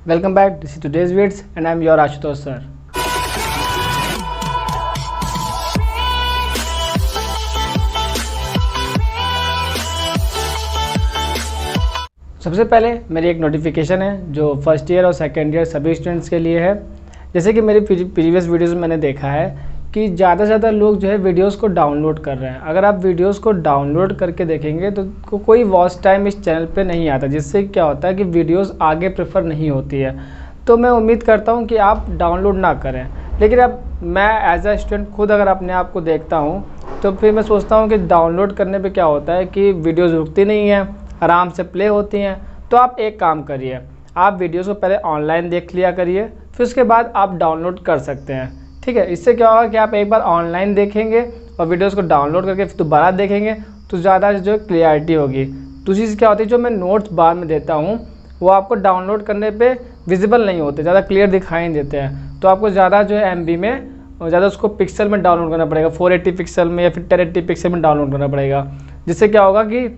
Welcome back. This is today's vids and I'm your Ashutosh sir. सबसे पहले मेरी एक नोटिफिकेशन है जो फर्स्ट ईयर और सेकेंड ईयर सभी स्टूडेंट्स के लिए है। जैसे कि मेरी प्रीवियस वीडियोस में मैंने देखा है कि ज़्यादा से ज़्यादा लोग जो है वीडियोस को डाउनलोड कर रहे हैं। अगर आप वीडियोस को डाउनलोड करके देखेंगे तो कोई वॉच टाइम इस चैनल पे नहीं आता, जिससे क्या होता है कि वीडियोस आगे प्रेफर नहीं होती है। तो मैं उम्मीद करता हूँ कि आप डाउनलोड ना करें, लेकिन अब मैं एज अ स्टूडेंट खुद अगर अपने आप को देखता हूँ तो फिर मैं सोचता हूँ कि डाउनलोड करने पर क्या होता है कि वीडियोज़ रुकती नहीं है, आराम से प्ले होती हैं। तो आप एक काम करिए, आप वीडियोस को पहले ऑनलाइन देख लिया करिए, फिर उसके बाद आप डाउनलोड कर सकते हैं। ठीक है, इससे क्या होगा कि आप एक बार ऑनलाइन देखेंगे और वीडियोस को डाउनलोड करके फिर दोबारा देखेंगे तो ज़्यादा जो क्लियरिटी होगी। दूसरी चीज़ क्या होती है, जो मैं नोट्स बाद में देता हूँ वो आपको डाउनलोड करने पे विजिबल नहीं होते, ज़्यादा क्लियर दिखाई नहीं देते हैं। तो आपको ज़्यादा जो है MB में ज़्यादा उसको पिक्सल में डाउनलोड करना पड़ेगा, 480 पिक्सल में या फिर 1080 पिक्सल में डाउनलोड करना पड़ेगा। जिससे क्या होगा कि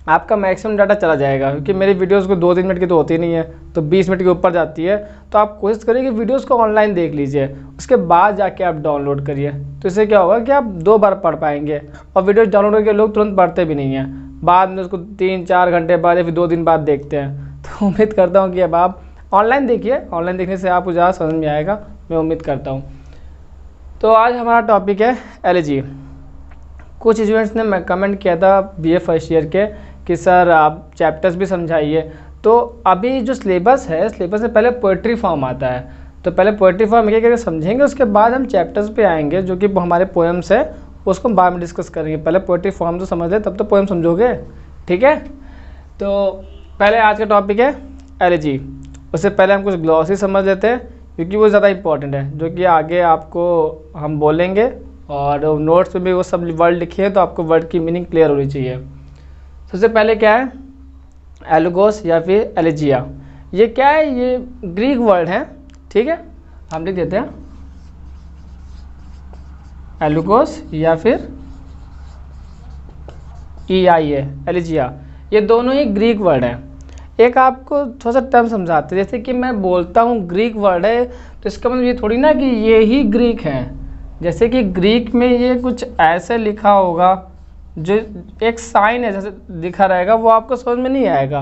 आपका मैक्सिमम डाटा चला जाएगा, क्योंकि मेरी वीडियोस को 2-3 मिनट की तो होती नहीं है, तो 20 मिनट के ऊपर जाती है। तो आप कोशिश करिए कि वीडियोस को ऑनलाइन देख लीजिए, उसके बाद जाके आप डाउनलोड करिए। तो इससे क्या होगा कि आप 2 बार पढ़ पाएंगे। और वीडियोस डाउनलोड करके लोग तुरंत पढ़ते भी नहीं हैं, बाद में उसको 3-4 घंटे बाद या फिर 2 दिन बाद देखते हैं। तो उम्मीद करता हूँ कि अब आप ऑनलाइन देखिए, ऑनलाइन देखने से आपको ज़्यादा समझ में आएगा, मैं उम्मीद करता हूँ। तो आज हमारा टॉपिक है एलिजी। कुछ स्टूडेंट्स ने कमेंट किया था BA फर्स्ट ईयर के कि सर आप चैप्टर्स भी समझाइए। तो अभी जो सिलेबस है, सिलेबस में पहले पोएट्री फॉर्म आता है, तो पहले पोएट्री फॉर्म एक करके समझेंगे, उसके बाद हम चैप्टर्स पे आएंगे जो कि हमारे पोएम्स है, उसको हम बाद में डिस्कस करेंगे। पहले पोएट्री फॉर्म तो समझ ले, तब तो पोएम समझोगे। ठीक है, तो पहले आज का टॉपिक है एलिजी। उससे पहले हम कुछ ग्लॉसी समझ लेते हैं, क्योंकि वो ज़्यादा इंपॉर्टेंट है, जो कि आगे आपको हम बोलेंगे और नोट्स में भी वो सब वर्ड लिखे हैं, तो आपको वर्ड की मीनिंग क्लियर होनी चाहिए। सबसे पहले क्या है एलुगोस या फिर एलिजिया। ये क्या है, ये ग्रीक वर्ड है। ठीक है, हम लिख देते हैं एलुगोस या फिर EIA एलिजिया। ये दोनों ही ग्रीक वर्ड हैं। एक आपको थोड़ा सा टर्म समझाते हैं, जैसे कि मैं बोलता हूँ ग्रीक वर्ड है, तो इसका मतलब ये थोड़ी ना कि ये ही ग्रीक है। जैसे कि ग्रीक में ये कुछ ऐसे लिखा होगा, जो एक साइन है जैसे दिखा रहेगा, वो आपको समझ में नहीं आएगा,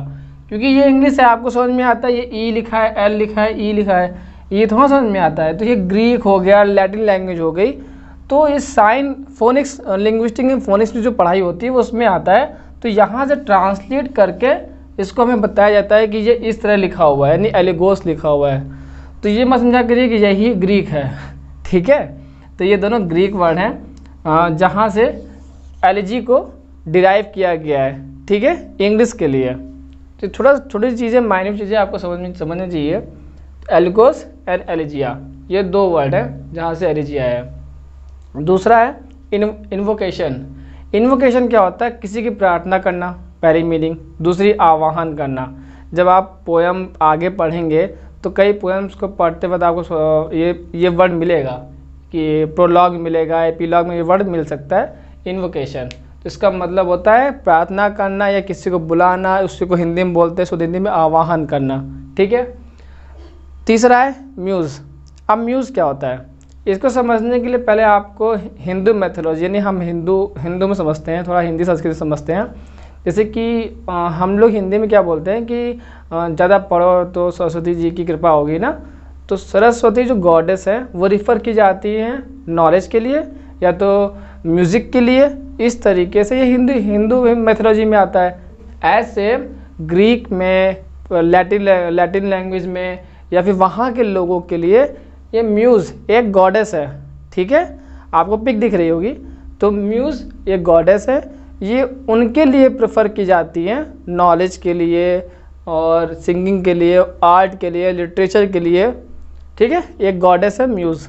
क्योंकि ये इंग्लिश है, आपको समझ में आता है ये E लिखा है, L लिखा है, E लिखा है, ये थोड़ा समझ में आता है। तो ये ग्रीक हो गया, लैटिन लैंग्वेज हो गई। तो ये साइन फोनिक्स, लिंग्विस्टिक में फोनिक्स की जो पढ़ाई होती है वो उसमें आता है। तो यहाँ से ट्रांसलेट करके इसको हमें बताया जाता है कि ये इस तरह लिखा हुआ है, यानी एलिगोस लिखा हुआ है। तो ये मत समझा करिए कि यही ग्रीक है। ठीक है, तो ये दोनों ग्रीक वर्ड हैं जहाँ से एलिजी को डिराइव किया गया है। ठीक है, इंग्लिश के लिए। तो छोटी चीज़ें, माइन्यूट चीज़ें आपको समझनी चाहिए। एलिगोस एंड एलिजिया, ये 2 वर्ड हैं जहाँ से एलिजिया है। दूसरा है इन्वोकेशन। इन्वोकेशन क्या होता है, किसी की प्रार्थना करना, पहली मीनिंग। दूसरी आवाहन करना। जब आप पोएम आगे पढ़ेंगे तो कई पोएम्स को पढ़ते वक्त आपको ये वर्ड मिलेगा, कि प्रोलॉग मिलेगा, एपीलॉग में ये वर्ड मिल सकता है इन्वोकेशन। तो इसका मतलब होता है प्रार्थना करना या किसी को बुलाना, उसी को हिंदी में बोलते हैं, शुद्ध हिंदी में आवाहन करना। ठीक है, तीसरा है म्यूज़। अब म्यूज़ क्या होता है, इसको समझने के लिए पहले आपको हिंदू मैथोलॉजी, यानी हम हिंदू में समझते हैं, थोड़ा हिंदी संस्कृति समझते हैं। जैसे कि हम लोग हिंदी में क्या बोलते हैं कि ज़्यादा पढ़ो तो सरस्वती जी की कृपा होगी ना। तो सरस्वती जो गॉडेस है वो रिफ़र की जाती हैं नॉलेज के लिए या तो म्यूज़िक के लिए। इस तरीके से ये हिंदू मैथोलॉजी में आता है। ऐसे ग्रीक में, लैटिन लैंग्वेज में या फिर वहाँ के लोगों के लिए ये म्यूज़ एक गॉडेस है। ठीक है, आपको पिक दिख रही होगी, तो म्यूज़ ये गॉडेस है, ये उनके लिए प्रेफर की जाती हैं नॉलेज के लिए और सिंगिंग के लिए, आर्ट के लिए, लिटरेचर के लिए। ठीक है, एक गॉडेस है म्यूज़।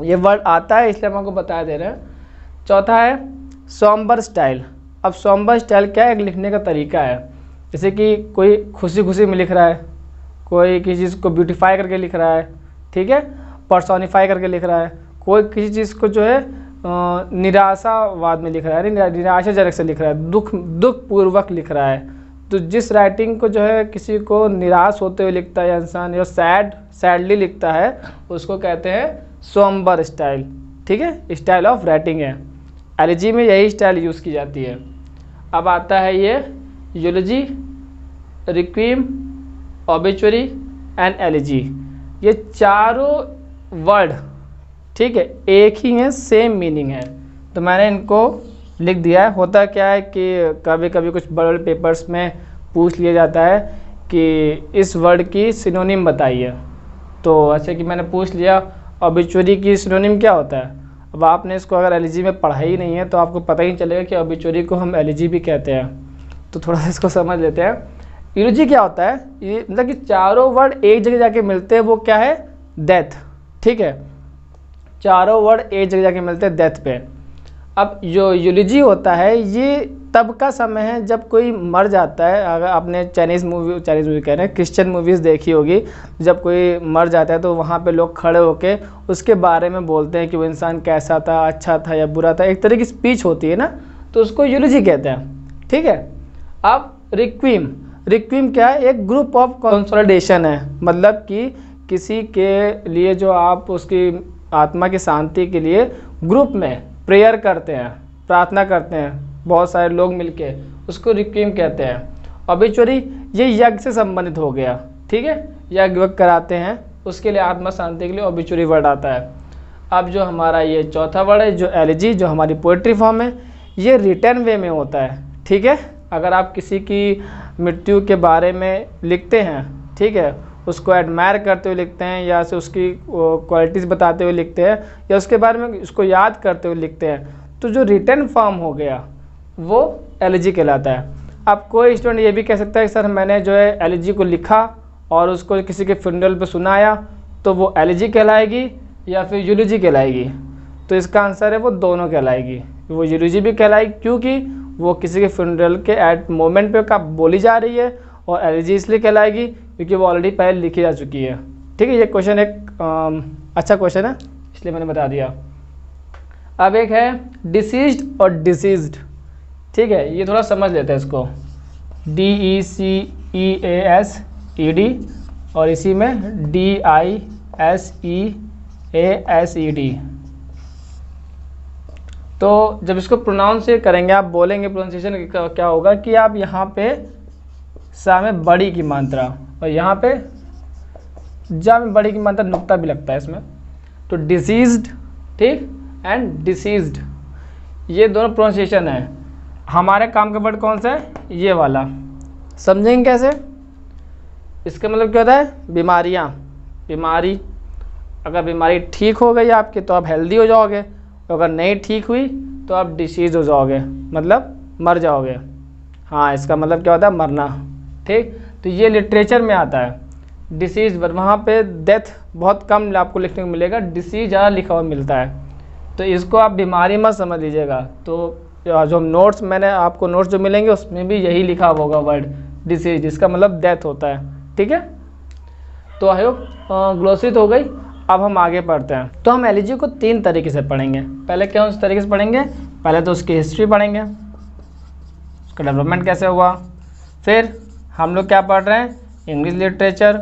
ये वर्ड आता है इसलिए हम आपको बता दे रहे हैं। चौथा है सॉम्बर स्टाइल। अब सॉम्बर स्टाइल क्या है, एक लिखने का तरीका है। जैसे कि कोई खुशी खुशी में लिख रहा है, कोई किसी चीज़ को ब्यूटीफाई करके लिख रहा है। ठीक है, पर्सोनिफाई करके लिख रहा है। कोई किसी चीज़ को जो है निराशावाद में लिख रहा है, निराशाजनक से लिख रहा है, दुख पूर्वक लिख रहा है। तो जिस राइटिंग को जो है किसी को निराश होते हुए लिखता है इंसान, या सैडली लिखता है, उसको कहते हैं सोम्बर स्टाइल। ठीक है, स्टाइल ऑफ राइटिंग है। एलिजी में यही स्टाइल यूज़ की जाती है। अब आता है ये यूलोजी, रिक्वीम, ऑबिचुरी एंड एलिजी। ये चारों वर्ड, ठीक है, एक ही है, सेम मीनिंग है, तो मैंने इनको लिख दिया है। होता क्या है कि कभी कभी कुछ बड़े बड़े पेपर्स में पूछ लिया जाता है कि इस वर्ड की सिनोनिम बताइए, तो ऐसे कि मैंने पूछ लिया ऑबिचुरी की सिनोनिम क्या होता है। अब आपने इसको अगर एलिजी में पढ़ा ही नहीं है तो आपको पता ही चलेगा कि ऑबिचुरी को हम एलिजी भी कहते हैं। तो थोड़ा सा इसको समझ लेते हैं। यूलोजी क्या होता है, ये मतलब कि चारों वर्ड एक जगह जाके मिलते हैं, वो क्या है, डेथ। ठीक है, चारों वर्ड एक जगह जाके मिलते हैं डेथ पे। अब जो यूलोजी होता है ये तब का समय है जब कोई मर जाता है। अगर आपने चाइनीज़ मूवी कह रहे हैं, क्रिश्चियन मूवीज़ देखी होगी, जब कोई मर जाता है तो वहाँ पे लोग खड़े होके उसके बारे में बोलते हैं कि वो इंसान कैसा था, अच्छा था या बुरा था, एक तरह की स्पीच होती है ना, तो उसको यूलोजी कहते हैं। ठीक है, अब रिक्वीम क्या है, एक ग्रुप ऑफ कंसोलिडेशन है, मतलब कि किसी के लिए जो आप उसकी आत्मा की शांति के लिए ग्रुप में प्रेयर करते हैं, प्रार्थना करते हैं, बहुत सारे लोग मिलके, उसको रिक्वीम कहते हैं। ऑबिचुरी ये यज्ञ से संबंधित हो गया। ठीक है, यज्ञ कराते हैं, उसके लिए आत्मा शांति के लिए ऑबिचुरी वर्ड आता है। अब जो हमारा ये चौथा वर्ड है, जो एलिजी, जो हमारी पोइट्री फॉर्म है, ये रिटर्न वे में होता है। ठीक है, अगर आप किसी की मृत्यु के बारे में लिखते हैं, ठीक है, उसको एडमायर करते हुए लिखते हैं, या से उसकी क्वालिटीज़ बताते हुए लिखते हैं, या उसके बारे में उसको याद करते हुए लिखते हैं, तो जो रिटर्न फॉर्म हो गया वो एलिजी कहलाता है। अब कोई स्टूडेंट ये भी कह सकता है कि सर मैंने जो है एलिजी को लिखा और उसको किसी के फ्यूनरल पे सुनाया, तो वो एलिजी कहलाएगी या फिर यूलोजी कहलाएगी। तो इसका आंसर है वो दोनों कहलाएगी। वो यूलोजी भी कहलाएगी क्योंकि वो किसी के फ्यूनरल के एट मोमेंट पे का बोली जा रही है, और एलिजी इसलिए कहलाएगी क्योंकि वो ऑलरेडी पहले लिखी जा चुकी है। ठीक है, ये क्वेश्चन एक अच्छा क्वेश्चन है, इसलिए मैंने बता दिया। अब एक है डिसीज्ड और डिसीज्ड। ठीक है, ये थोड़ा समझ लेते हैं इसको। DECEASED और इसी में DISEASED। तो जब इसको प्रोनाउंस करेंगे, आप बोलेंगे, प्रोनाउंसिएशन क्या होगा कि आप यहाँ पे सा में बड़ी की मात्रा और यहाँ पे जा में बड़ी की मात्रा, नुक्ता भी लगता है इसमें, तो डिसीज्ड, ठीक, एंड डिसीज्ड, ये दोनों प्रोनाउंसिएशन है। हमारे काम का वर्ड कौन सा है, ये वाला। समझेंगे कैसे? इसका मतलब क्या होता है, बीमारियाँ, बीमारी, अगर बीमारी ठीक हो गई आपकी तो आप हेल्दी हो जाओगे, अगर नहीं ठीक हुई तो आप डिसीज हो जाओगे, मतलब मर जाओगे। हाँ, इसका मतलब क्या होता है, मरना। ठीक, तो ये लिटरेचर में आता है डिसीज, वहाँ पे डेथ बहुत कम आपको लिखने को मिलेगा, डिसीज ज़्यादा लिखा हुआ मिलता है। तो इसको आप बीमारी मत समझ लीजिएगा। तो जो नोट्स, मैंने आपको नोट्स जो मिलेंगे उसमें भी यही लिखा होगा वर्ड डिसीज, जिसका मतलब डेथ होता है। ठीक है, तो आई होप ग्लोसरी तो हो गई। अब हम आगे पढ़ते हैं। तो हम एलिजी को 3 तरीके से पढ़ेंगे। पहले क्या उस तरीके से पढ़ेंगे, पहले तो उसकी हिस्ट्री पढ़ेंगे, उसका डेवलपमेंट कैसे हुआ। फिर हम लोग क्या पढ़ रहे हैं, इंग्लिश लिटरेचर,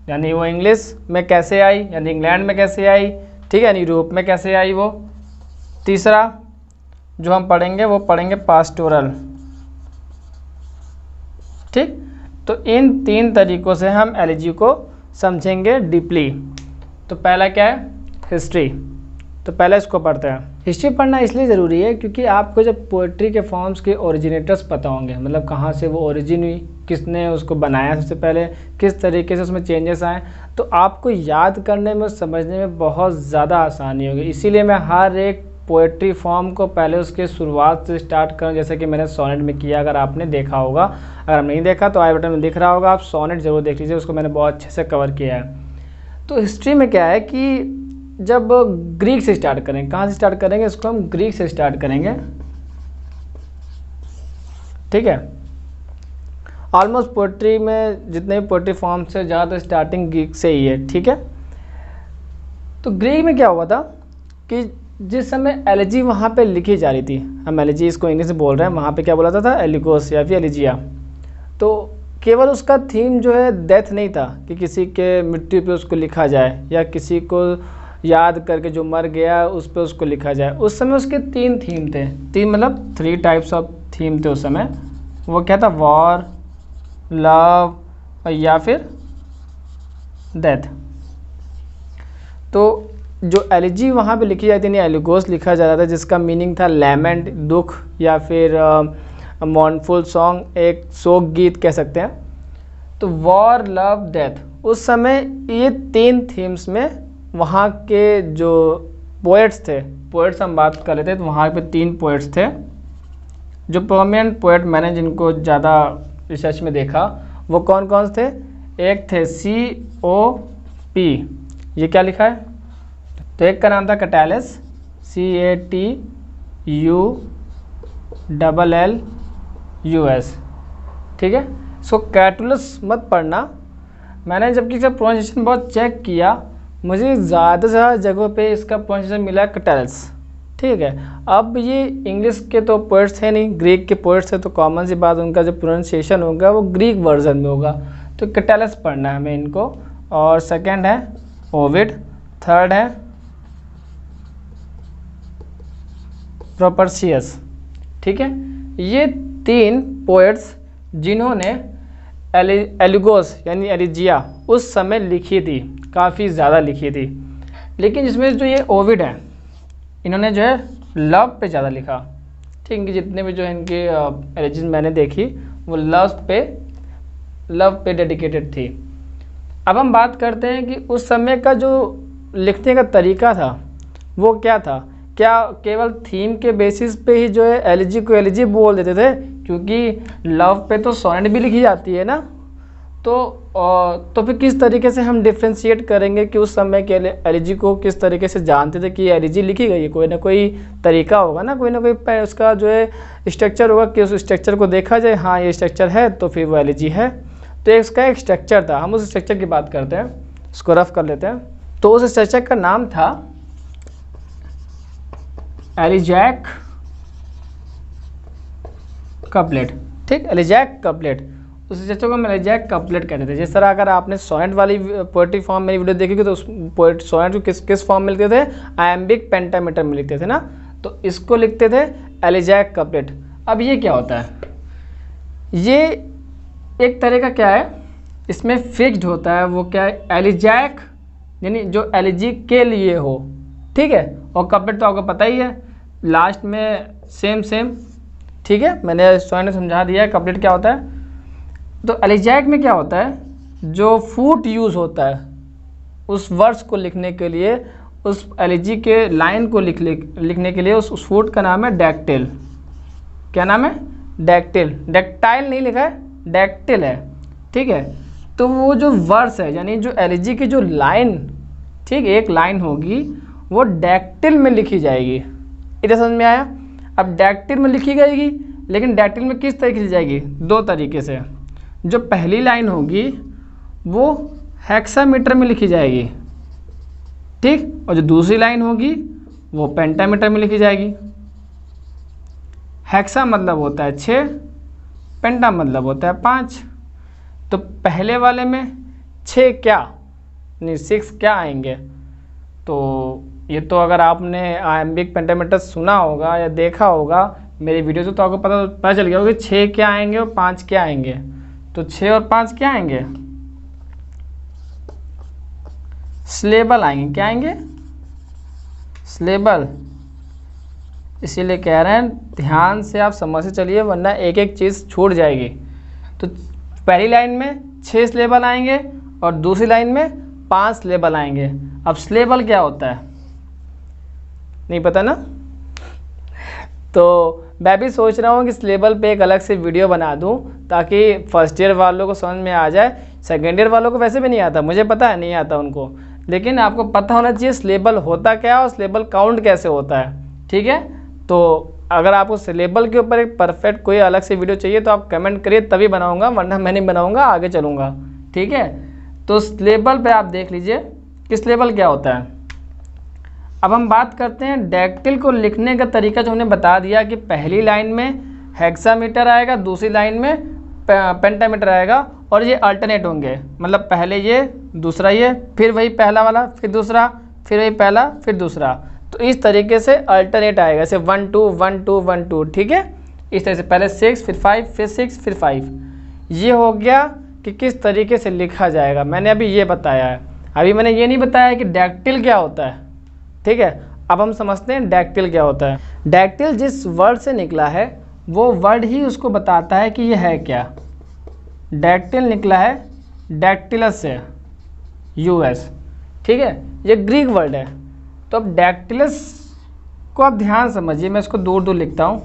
यानी वो इंग्लिश में कैसे आई, यानी इंग्लैंड में कैसे आई, ठीक है, यानी यूरोप में कैसे आई वो। तीसरा जो हम पढ़ेंगे वो पढ़ेंगे पास्टोरल। ठीक, तो इन 3 तरीक़ों से हम एलिजी को समझेंगे डीपली। तो पहला क्या है, हिस्ट्री। तो पहले इसको पढ़ते हैं। हिस्ट्री पढ़ना इसलिए ज़रूरी है क्योंकि आपको जब पोइट्री के फॉर्म्स के ओरिजिनेटर्स पता होंगे, मतलब कहाँ से वो ओरिजिन हुई, किसने उसको बनाया सबसे पहले, किस तरीके से उसमें चेंजेस आए, तो आपको याद करने में, समझने में बहुत ज़्यादा आसानी होगी। इसीलिए मैं हर एक पोएट्री फॉर्म को पहले उसके शुरुआत से स्टार्ट करूँ, जैसे कि मैंने सोनेट में किया। अगर आपने देखा होगा, अगर नहीं देखा तो आई बटन में दिख रहा होगा, आप सोनेट ज़रूर देख लीजिए, उसको मैंने बहुत अच्छे से कवर किया है। तो हिस्ट्री में क्या है कि जब ग्रीक से स्टार्ट करेंगे, कहाँ से स्टार्ट करेंगे, इसको हम ग्रीक से स्टार्ट करेंगे। ठीक है, ऑलमोस्ट पोएट्री में जितने भी पोएट्री फॉर्म से ज़्यादा स्टार्टिंग ग्रीक से ही है। ठीक है, तो ग्रीक में क्या हुआ था कि जिस समय एलिजी वहाँ पे लिखी जा रही थी, हम एलिजी इसको इंग्लिश में बोल रहे हैं, वहाँ पे क्या बोला था एलिगोस या फिर एलिजिया। तो तो केवल उसका थीम जो है डेथ नहीं था कि किसी के मृत्यु पे उसको लिखा जाए या किसी को याद करके जो मर गया उस पे उसको लिखा जाए। उस समय उसके 3 थीम थे, 3 मतलब 3 टाइप्स ऑफ थीम थे उस समय। वो क्या था, वॉर, लव या फिर डेथ। तो जो एलिजी वहाँ पे लिखी जाती थी, एलिगोस लिखा जाता था, जिसका मीनिंग था लैमेंट, दुख, या फिर मॉर्नफुल सॉन्ग, एक शोक गीत कह सकते हैं। तो वॉर, लव, डेथ, उस समय ये 3 थीम्स में वहाँ के जो पोएट्स थे, पोएट्स हम बात कर लेते हैं, तो वहाँ पे 3 पोएट्स थे जो प्रोमिनेंट पोएट मैंने जिनको ज़्यादा रिसर्च में देखा। वो कौन कौन से थे? एक थे COP, ये क्या लिखा है, तो एक का नाम था कैटालस, CATULLUS, ठीक है। सो कैटुलस मत पढ़ना, मैंने जबकि इसका प्रोनाउंसिएशन बहुत चेक किया, मुझे ज़्यादा से ज़्यादा जगहों पे इसका प्रोनाउंसिएशन मिला कैटालस, ठीक है। अब ये इंग्लिश के तो पोएट्स थे नहीं, ग्रीक के पोएट्स थे, तो कॉमन सी बात उनका जो प्रोनाउंसिएशन होगा वो ग्रीक वर्जन में होगा, तो कैटालस पढ़ना है हमें इनको। और सेकंड है ओविड, थर्ड है प्रोपर्शियस, ठीक है। ये 3 पोएट्स जिन्होंने एलिगोस यानी एलिजिया उस समय लिखी थी, काफ़ी ज़्यादा लिखी थी। लेकिन इसमें जो ये ओविड है, इन्होंने जो है लव पे ज़्यादा लिखा, ठीक है। जितने भी जो इनके एलिजीज मैंने देखी वो लव पे डेडिकेटेड थी। अब हम बात करते हैं कि उस समय का जो लिखने का तरीका था वो क्या था। क्या केवल थीम के बेसिस पे ही जो है एलिजी को एलिजी बोल देते थे, क्योंकि लव पे तो सोनेट भी लिखी जाती है ना, तो फिर किस तरीके से हम डिफ्रेंशिएट करेंगे कि उस समय के एलिजी को किस तरीके से जानते थे कि एलिजी लिखी गई है। कोई ना कोई तरीका होगा ना कोई उसका जो है स्ट्रक्चर होगा कि उस स्ट्रक्चर को देखा जाए, हाँ ये स्ट्रक्चर है तो फिर वो एलिजी है। तो इसका एक स्ट्रक्चर था, हम उस स्ट्रक्चर की बात करते हैं, इसको रफ कर लेते हैं। तो उस स्ट्रक्चर का नाम था एलिजैक कपलेट, ठीक, एलिजैक कपलेट। उस स्ट्रक्चर को हम एलिजैक कपलेट कहते थे। जिस तरह अगर आपने सोनेट वाली पोएट्री फॉर्म मेरी वीडियो देखी तो उस सोनेट को किस फॉर्म में लिखते थे, आयम्बिक पेंटामीटर में लिखते थे ना, तो इसको लिखते थे एलिजैक कपलेट। अब ये क्या होता है, ये एक तरह का क्या है, इसमें फिक्स्ड होता है, वो क्या है, एलिजैक यानी जो एलिजी के लिए हो, ठीक है। और कपलेट तो आपको पता ही है, लास्ट में सेम, ठीक है, मैंने सोनेट ने समझा दिया है कपलेट क्या होता है। तो एलिजैक में क्या होता है, जो फूट यूज़ होता है उस वर्ड्स को लिखने के लिए, उस एलिजी के लाइन को लिखने के लिए, उस फूट का नाम है डैक्टिल। क्या नाम है, डैक्टिल, डैक्टाइल नहीं लिखा है, डैक्टिल है, ठीक है। तो वो जो वर्ड्स है यानी जो एलिजी की जो लाइन, ठीक, एक लाइन होगी वो डैक्टिल में लिखी जाएगी। इधर समझ में आया। अब डैक्टिल में लिखी जाएगी, लेकिन डैक्टिल में किस तरीके से जाएगी, 2 तरीके से। जो पहली लाइन होगी वो हेक्सामीटर में लिखी जाएगी, ठीक, और जो दूसरी लाइन होगी वो पेंटामीटर में लिखी जाएगी। हेक्सा मतलब होता है 6, पेंटा मतलब होता है 5। तो पहले वाले में 6 क्या नहीं 6 क्या आएंगे, तो ये तो अगर आपने आयम्बिक पेंटामीटर सुना होगा या देखा होगा मेरी वीडियो तो आपको पता चल गया होगा कि 6 क्या आएंगे और 5 क्या आएंगे। तो 6 और 5 क्या आएंगे, स्लेबल आएंगे। क्या आएंगे, स्लेबल। इसीलिए कह रहे हैं ध्यान से आप समझ से चलिए, वरना एक एक चीज़ छूट जाएगी। तो पहली लाइन में 6 स्लेबल आएंगे और दूसरी लाइन में 5 स्लेबल आएंगे। अब स्लेबल क्या होता है नहीं पता ना, तो मैं भी सोच रहा हूँ कि स्लेबल पे एक अलग से वीडियो बना दूँ ताकि फर्स्ट ईयर वालों को समझ में आ जाए। सेकेंड ईयर वालों को वैसे भी नहीं आता, मुझे पता है नहीं आता उनको, लेकिन आपको पता होना चाहिए स्लेबल होता क्या और स्लेबल काउंट कैसे होता है, ठीक है। तो अगर आपको स्लेबल के ऊपर एक परफेक्ट कोई अलग से वीडियो चाहिए तो आप कमेंट करिए, तभी बनाऊँगा, वरना मैं नहीं बनाऊँगा, आगे चलूँगा, ठीक है। तो स्लेबल पे आप देख लीजिए कि स्लेबल क्या होता है। अब हम बात करते हैं डैक्टिल को लिखने का तरीका, जो हमने बता दिया कि पहली लाइन में हेक्सामीटर आएगा, दूसरी लाइन में पेंटामीटर आएगा और ये अल्टरनेट होंगे, मतलब पहले ये दूसरा ये, फिर वही पहला वाला, फिर दूसरा, फिर वही पहला, फिर दूसरा। तो इस तरीके से अल्टरनेट आएगा, जैसे 1 2 1 2 1 2, ठीक है। इस तरह से पहले 6 फिर 5 फिर 6 फिर 5। ये हो गया कि किस तरीके से लिखा जाएगा, मैंने अभी ये बताया है। अभी मैंने ये नहीं बताया कि डैक्टिल क्या होता है, ठीक है। अब हम समझते हैं डैक्टिल क्या होता है। डैक्टिल जिस वर्ड से निकला है वो वर्ड ही उसको बताता है कि ये है क्या। डैक्टिल निकला है डैक्टिलस से, यूएस, ठीक है। ये ग्रीक वर्ड है। तो अब डैक्टिलस को आप ध्यान समझिए, मैं इसको दूर दूर लिखता हूँ,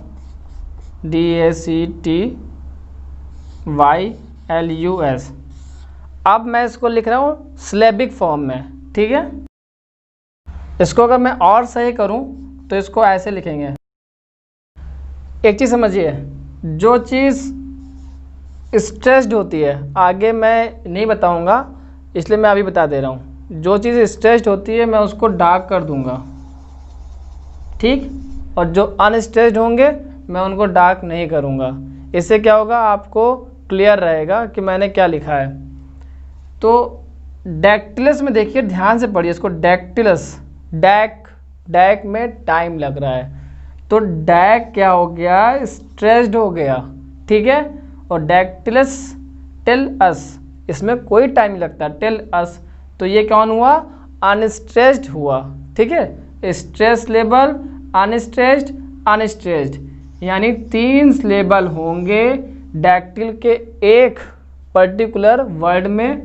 DACTYLUS। अब मैं इसको लिख रहा हूँ सिलेबिक फॉर्म में, ठीक है। इसको अगर मैं और सही करूँ तो इसको ऐसे लिखेंगे। एक चीज़ समझिए, जो चीज़ स्ट्रेस्ड होती है, आगे मैं नहीं बताऊंगा इसलिए मैं अभी बता दे रहा हूँ। जो चीज़ स्ट्रेस्ड होती है मैं उसको डार्क कर दूंगा, ठीक, और जो अनस्ट्रेस्ड होंगे मैं उनको डार्क नहीं करूँगा। इससे क्या होगा, आपको क्लियर रहेगा कि मैंने क्या लिखा है। तो डैक्टिलस में देखिए, ध्यान से पढ़िए इसको, डैक्टिलस, डैक में टाइम लग रहा है, तो डैक क्या हो गया, स्ट्रेस्ड हो गया, ठीक है। और डैक्टिलस टेल अस, इसमें कोई टाइम नहीं लगता, टेल अस, तो ये कौन हुआ, अनस्ट्रेस्ड हुआ, ठीक है। स्ट्रेस लेबल, अनस्ट्रेस्ड, अनस्ट्रेस्ड, यानी 3 सिलेबल होंगे डैक्टिल के एक पर्टिकुलर वर्ड में,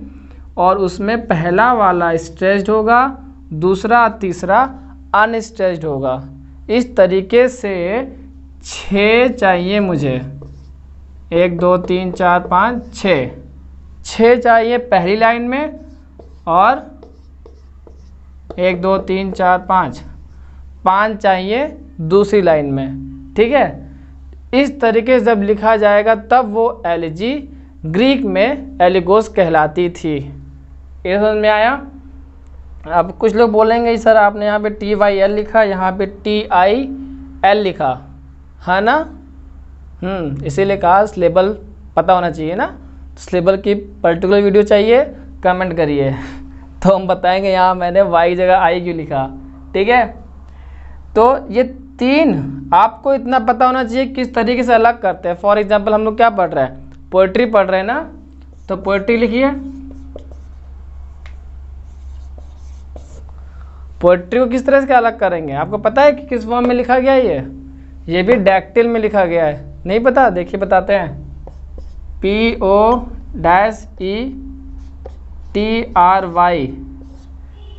और उसमें पहला वाला स्ट्रेस्ड होगा, दूसरा तीसरा अनस्ट्रेस्ड होगा। इस तरीके से 6 चाहिए मुझे, 1 2 3 4 5 6 चाहिए पहली लाइन में, और 1 2 3 4 5 चाहिए दूसरी लाइन में, ठीक है। इस तरीके से जब लिखा जाएगा तब वो एलिजी ग्रीक में एलिगोस कहलाती थी। ये समझ में आया। अब कुछ लोग बोलेंगे सर आपने यहाँ पे TYL लिखा, यहाँ पे TIL लिखा है ना, इसीलिए कहा सिलेबल पता होना चाहिए ना। सिलेबल की पर्टिकुलर वीडियो चाहिए, कमेंट करिए तो हम बताएंगे यहाँ मैंने Y जगह I क्यों लिखा, ठीक है। तो ये 3 आपको इतना पता होना चाहिए किस तरीके से अलग करते हैं। फॉर एग्जाम्पल हम लोग क्या पढ़ रहे हैं, पोएट्री पढ़ रहे हैं ना, तो पोएट्री लिखिए। पोएट्री को किस तरह से अलग करेंगे, आपको पता है कि किस फॉर्म में लिखा गया है। ये भी डैक्टिल में लिखा गया है, नहीं पता, देखिए बताते हैं, PO'ETRY,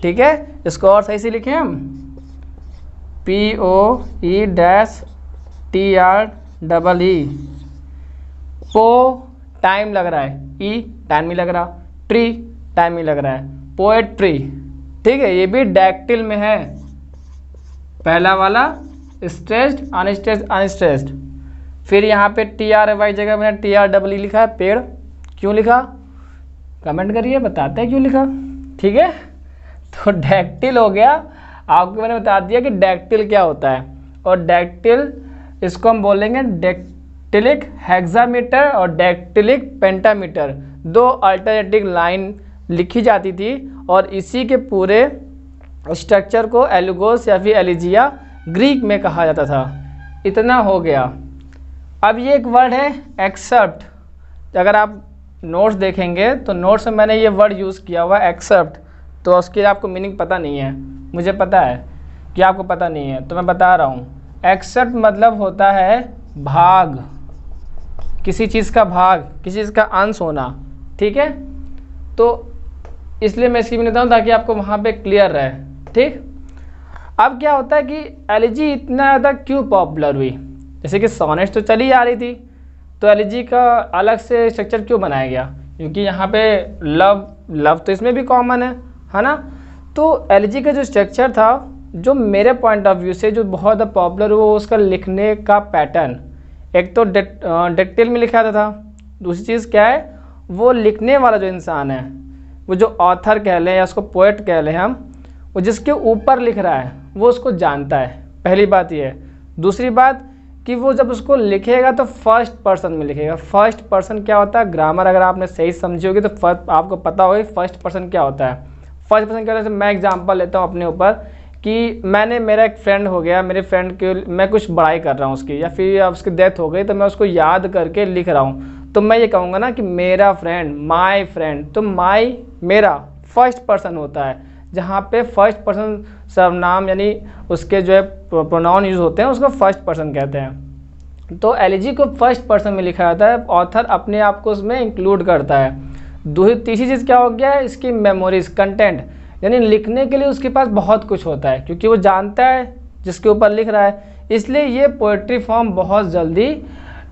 ठीक है। इसको और सही से लिखें हम, POE-TREE। पो टाइम लग रहा है, ई टाइम नहीं लग रहा, ट्री टाइम नहीं लग रहा है, पोएट्री, ठीक है। ये भी डैक्टिल में है, पहला वाला स्ट्रेस्ड, अनस्ट्रेस्ड, अनस्ट्रेस्ड। फिर यहाँ पे TRY जगह मैंने TREE लिखा है, पेड़, क्यों लिखा, कमेंट करिए, बताते हैं क्यों लिखा, ठीक है। तो डैक्टिल हो गया, आपको मैंने बता दिया कि डैक्टिल क्या होता है। और डैक्टिल, इसको हम बोलेंगे डैक्टिलिक हेक्सामीटर और डैक्टिलिक पेंटामीटर, 2 अल्टरनेटिव लाइन लिखी जाती थी, और इसी के पूरे स्ट्रक्चर को एलिगोस या फिर एलिजिया ग्रीक में कहा जाता था। इतना हो गया। अब ये एक वर्ड है एक्सेप्ट। अगर आप नोट्स देखेंगे तो नोट्स में मैंने ये वर्ड यूज़ किया हुआ है एक्सेप्ट, तो उसके आपको मीनिंग पता नहीं है, मुझे पता है कि आपको पता नहीं है, तो मैं बता रहा हूँ। एक्सेप्ट मतलब होता है भाग, किसी चीज़ का भाग, किसी चीज़ का अंश होना, ठीक है। तो इसलिए मैं इसकी भी बताऊँ ताकि आपको वहाँ पे क्लियर रहे, ठीक। अब क्या होता है कि एलिजी इतना ज़्यादा क्यों पॉपुलर हुई, जैसे कि सोनेट्स तो चली आ रही थी, तो एलिजी का अलग से स्ट्रक्चर क्यों बनाया गया, क्योंकि यहाँ पे लव तो इसमें भी कॉमन है ना। तो एलिजी का जो स्ट्रक्चर था, जो मेरे पॉइंट ऑफ व्यू से जो बहुत ज़्यादा पॉपुलर हुआ, उसका लिखने का पैटर्न, एक तो डैक्टिल में लिखा था, दूसरी चीज़ क्या है, वो लिखने वाला जो इंसान है, वो जो ऑथर कह लें या उसको पोएट कह लें हम, वो जिसके ऊपर लिख रहा है वो उसको जानता है, पहली बात ये है। दूसरी बात, कि वो जब उसको लिखेगा तो फर्स्ट पर्सन में लिखेगा। फर्स्ट पर्सन क्या होता है, ग्रामर अगर आपने सही समझी होगी तो आपको पता होगी फर्स्ट पर्सन क्या होता है। फर्स्ट पर्सन क्या होता है, मैं एग्जांपल लेता हूँ अपने ऊपर कि मेरा एक फ्रेंड हो गया, मेरे फ्रेंड के मैं कुछ बड़ाई कर रहा हूँ उसकी, या फिर उसकी डेथ हो गई तो मैं उसको याद करके लिख रहा हूँ, तो मैं ये कहूँगा ना कि मेरा फ्रेंड, माय फ्रेंड। तो माय मेरा फर्स्ट पर्सन होता है, जहाँ पे फर्स्ट पर्सन सर्वनाम यानी उसके जो है प्रोनाउन यूज़ होते हैं उसको फर्स्ट पर्सन कहते हैं। तो एलिजी को फर्स्ट पर्सन में लिखा जाता है, ऑथर अपने आप को उसमें इंक्लूड करता है। तीसरी चीज़ क्या हो गया है, इसकी मेमोरीज, कंटेंट, यानी लिखने के लिए उसके पास बहुत कुछ होता है क्योंकि वो जानता है जिसके ऊपर लिख रहा है, इसलिए ये पोएट्री फॉर्म बहुत जल्दी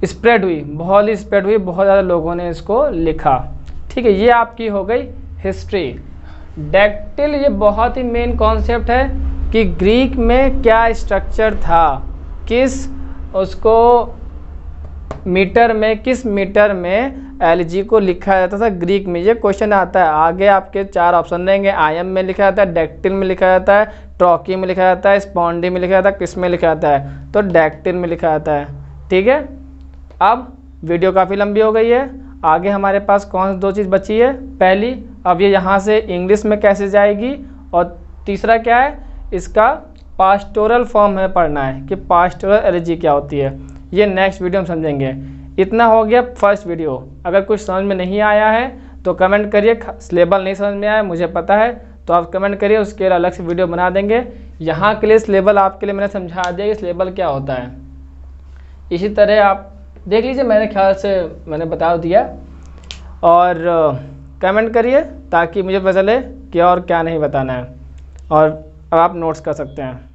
स्प्रेड हुई, बहुत ज़्यादा लोगों ने इसको लिखा। ठीक है, ये आपकी हो गई हिस्ट्री। डैक्टिल, ये बहुत ही मेन कॉन्सेप्ट है कि ग्रीक में क्या स्ट्रक्चर था, किस मीटर में एलजी को लिखा जाता था ग्रीक में। ये क्वेश्चन आता है, आगे आपके 4 ऑप्शन रहेंगे। आयम में लिखा जाता है, डैक्टिल में लिखा जाता है, ट्रॉकी में लिखा जाता है, स्पॉन्डी में लिखा जाता है, किस में लिखा जाता है, तो डैक्टिल में लिखा जाता है। ठीक है, अब वीडियो काफ़ी लंबी हो गई है, आगे हमारे पास कौन सी 2 चीज़ बची है। पहली, अब ये यहाँ से इंग्लिश में कैसे जाएगी, और तीसरा क्या है, इसका पास्टोरल फॉर्म में पढ़ना है कि पास्टोरल एलजी क्या होती है। ये नेक्स्ट वीडियो में समझेंगे। इतना हो गया फर्स्ट वीडियो। अगर कुछ समझ में नहीं आया है तो कमेंट करिए, सिलेबल नहीं समझ में आया मुझे पता है, तो आप कमेंट करिए, उसके लिए अलग से वीडियो बना देंगे। यहाँ के लिए सिलेबल आपके लिए मैंने समझा दिया कि सिलेबल क्या होता है। इसी तरह आप देख लीजिए, मेरे ख्याल से मैंने बता दिया, और कमेंट करिए ताकि मुझे पता चले कि और क्या नहीं बताना है, और अब आप नोट्स कर सकते हैं।